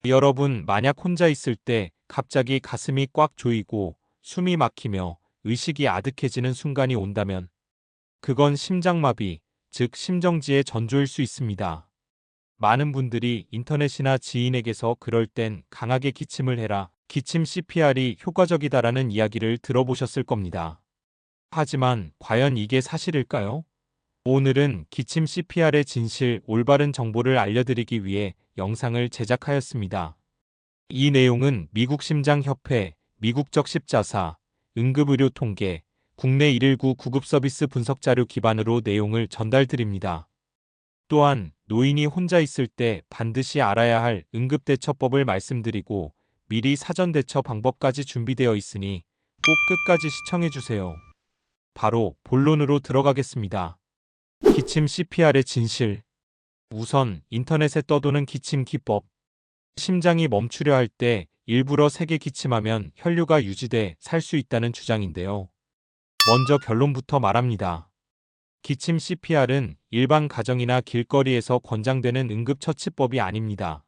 여러분, 만약 혼자 있을 때 갑자기 가슴이 꽉 조이고 숨이 막히며 의식이 아득해지는 순간이 온다면 그건 심장마비, 즉 심정지의 전조일 수 있습니다. 많은 분들이 인터넷이나 지인에게서 그럴 땐 강하게 기침을 해라, 기침 CPR이 효과적이다라는 이야기를 들어보셨을 겁니다. 하지만 과연 이게 사실일까요? 오늘은 기침 CPR의 진실, 올바른 정보를 알려드리기 위해 영상을 제작하였습니다. 이 내용은 미국 심장협회, 미국적 십자사, 응급의료 통계, 국내 119 구급서비스 분석 자료 기반으로 내용을 전달드립니다. 또한 노인이 혼자 있을 때 반드시 알아야 할 응급대처법을 말씀드리고 미리 사전대처 방법까지 준비되어 있으니 꼭 끝까지 시청해주세요. 바로 본론으로 들어가겠습니다. 기침 CPR의 진실. 우선 인터넷에 떠도는 기침 기법. 심장이 멈추려 할 때 일부러 세게 기침하면 혈류가 유지돼 살 수 있다는 주장인데요. 먼저 결론부터 말합니다. 기침 CPR은 일반 가정이나 길거리에서 권장되는 응급처치법이 아닙니다.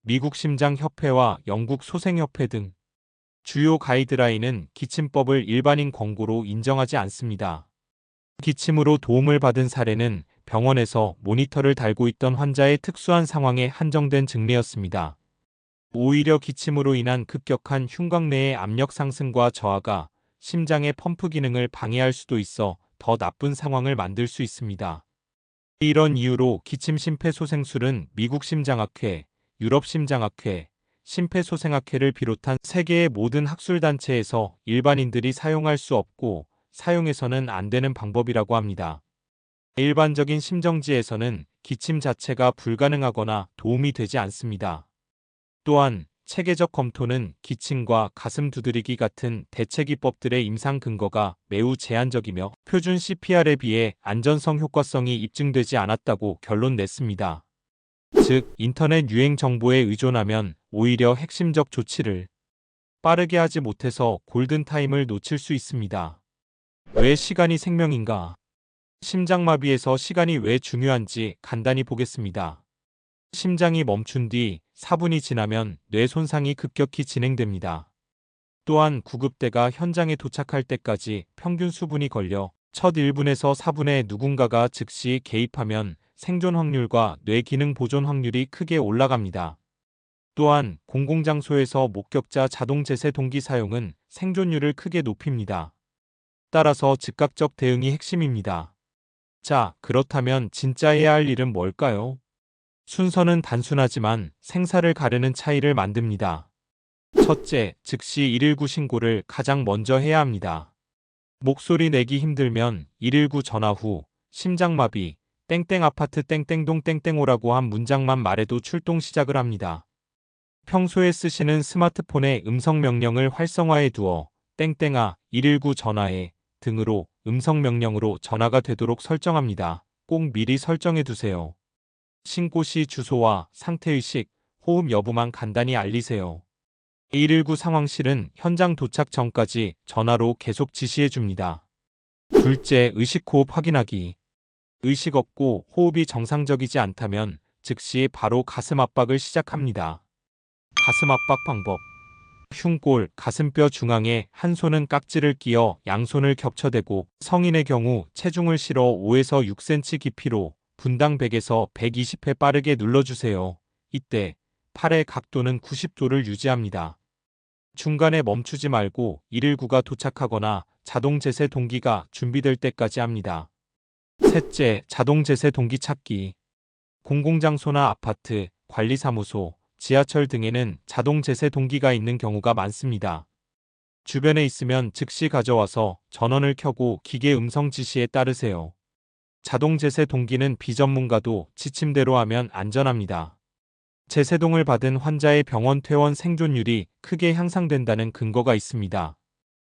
미국 심장협회와 영국 소생협회 등 주요 가이드라인은 기침법을 일반인 권고로 인정하지 않습니다. 기침으로 도움을 받은 사례는 병원에서 모니터를 달고 있던 환자의 특수한 상황에 한정된 증례였습니다. 오히려 기침으로 인한 급격한 흉곽 내의 압력 상승과 저하가 심장의 펌프 기능을 방해할 수도 있어 더 나쁜 상황을 만들 수 있습니다. 이런 이유로 기침 심폐소생술은 미국 심장학회, 유럽 심장학회, 심폐소생학회를 비롯한 세계의 모든 학술단체에서 일반인들이 사용할 수 없고 사용해서는 안 되는 방법이라고 합니다. 일반적인 심정지에서는 기침 자체가 불가능하거나 도움이 되지 않습니다. 또한 체계적 검토는 기침과 가슴 두드리기 같은 대체기법들의 임상 근거가 매우 제한적이며 표준 CPR에 비해 안전성 효과성이 입증되지 않았다고 결론 냈습니다. 즉, 인터넷 유행 정보에 의존하면 오히려 핵심적 조치를 빠르게 하지 못해서 골든타임을 놓칠 수 있습니다. 왜 시간이 생명인가? 심장마비에서 시간이 왜 중요한지 간단히 보겠습니다. 심장이 멈춘 뒤 4분이 지나면 뇌 손상이 급격히 진행됩니다. 또한 구급대가 현장에 도착할 때까지 평균 수분이 걸려 첫 1분에서 4분에 누군가가 즉시 개입하면 생존 확률과 뇌 기능 보존 확률이 크게 올라갑니다. 또한 공공장소에서 목격자 자동 제세 동기 사용은 생존율을 크게 높입니다. 따라서 즉각적 대응이 핵심입니다. 자, 그렇다면 진짜 해야 할 일은 뭘까요? 순서는 단순하지만 생사를 가르는 차이를 만듭니다. 첫째, 즉시 119 신고를 가장 먼저 해야 합니다. 목소리 내기 힘들면 119 전화 후 심장마비, 땡땡 아파트 땡땡동 땡땡오라고 한 문장만 말해도 출동 시작을 합니다. 평소에 쓰시는 스마트폰의 음성 명령을 활성화해 두어 땡땡아 119 전화해 등으로 음성 명령으로 전화가 되도록 설정합니다. 꼭 미리 설정해 두세요. 신고 시 주소와 상태의식, 호흡 여부만 간단히 알리세요. 119 상황실은 현장 도착 전까지 전화로 계속 지시해 줍니다. 둘째, 의식 호흡 확인하기. 의식 없고 호흡이 정상적이지 않다면 즉시 바로 가슴 압박을 시작합니다. 가슴 압박 방법. 흉골, 가슴뼈 중앙에 한 손은 깍지를 끼어 양손을 겹쳐대고 성인의 경우 체중을 실어 5에서 6cm 깊이로 분당 100에서 120회 빠르게 눌러주세요. 이때 팔의 각도는 90도를 유지합니다. 중간에 멈추지 말고 119가 도착하거나 자동 제세 동기가 준비될 때까지 합니다. 셋째, 자동 제세 동기 찾기. 공공장소나 아파트, 관리사무소, 지하철 등에는 자동 제세 동기가 있는 경우가 많습니다. 주변에 있으면 즉시 가져와서 전원을 켜고 기계 음성 지시에 따르세요. 자동 제세 동기는 비전문가도 지침대로 하면 안전합니다. 제세동을 받은 환자의 병원 퇴원 생존율이 크게 향상된다는 근거가 있습니다.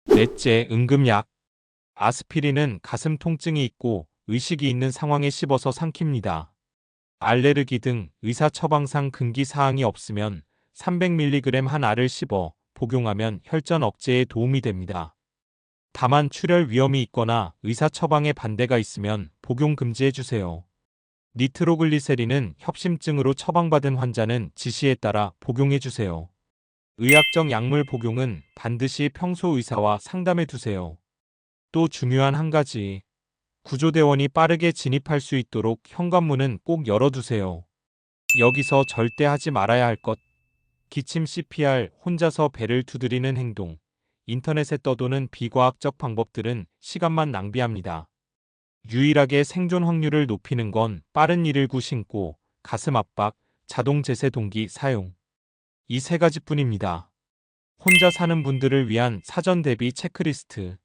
넷째, 응급약. 아스피린은 가슴 통증이 있고 의식이 있는 상황에 씹어서 삼킵니다. 알레르기 등 의사 처방상 금기 사항이 없으면 300mg 한 알을 씹어 복용하면 혈전 억제에 도움이 됩니다. 다만 출혈 위험이 있거나 의사 처방에 반대가 있으면 복용 금지해 주세요. 니트로글리세린은 협심증으로 처방받은 환자는 지시에 따라 복용해 주세요. 의학적 약물 복용은 반드시 평소 의사와 상담해 두세요. 또 중요한 한 가지, 구조대원이 빠르게 진입할 수 있도록 현관문은 꼭 열어두세요. 여기서 절대 하지 말아야 할 것, 기침 CPR, 혼자서 배를 두드리는 행동, 인터넷에 떠도는 비과학적 방법들은 시간만 낭비합니다. 유일하게 생존 확률을 높이는 건 빠른 119 신고, 가슴 압박, 자동 제세 동기 사용. 이 세 가지뿐입니다. 혼자 사는 분들을 위한 사전 대비 체크리스트.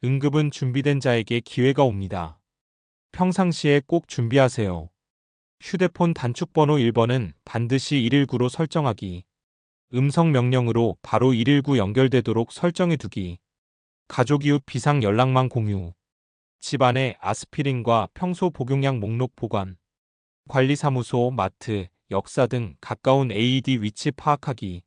응급은 준비된 자에게 기회가 옵니다. 평상시에 꼭 준비하세요. 휴대폰 단축번호 1번은 반드시 119로 설정하기. 음성 명령으로 바로 119 연결되도록 설정해 두기. 가족 이웃 비상 연락망 공유. 집안에 아스피린과 평소 복용량 목록 보관. 관리사무소, 마트, 역사 등 가까운 AED 위치 파악하기.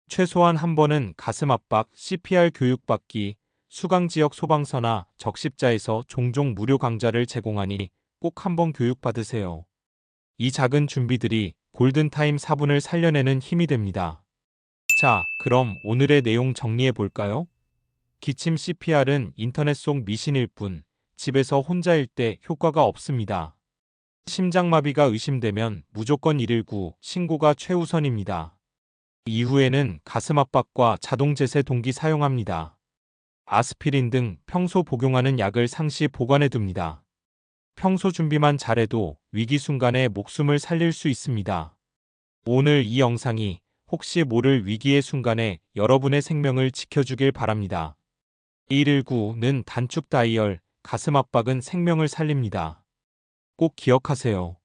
최소한 한 번은 가슴 압박, CPR 교육받기. 수강지역 소방서나 적십자에서 종종 무료 강좌를 제공하니 꼭 한번 교육받으세요. 이 작은 준비들이 골든타임 4분을 살려내는 힘이 됩니다. 자, 그럼 오늘의 내용 정리해 볼까요? 기침 CPR은 인터넷 속 미신일 뿐, 집에서 혼자일 때 효과가 없습니다. 심장마비가 의심되면 무조건 119 신고가 최우선입니다. 이후에는 가슴 압박과 자동 제세 동기 사용합니다. 아스피린 등 평소 복용하는 약을 상시 보관해 둡니다. 평소 준비만 잘해도 위기 순간에 목숨을 살릴 수 있습니다. 오늘 이 영상이 혹시 모를 위기의 순간에 여러분의 생명을 지켜주길 바랍니다. 119는 단축 다이얼, 가슴 압박은 생명을 살립니다. 꼭 기억하세요.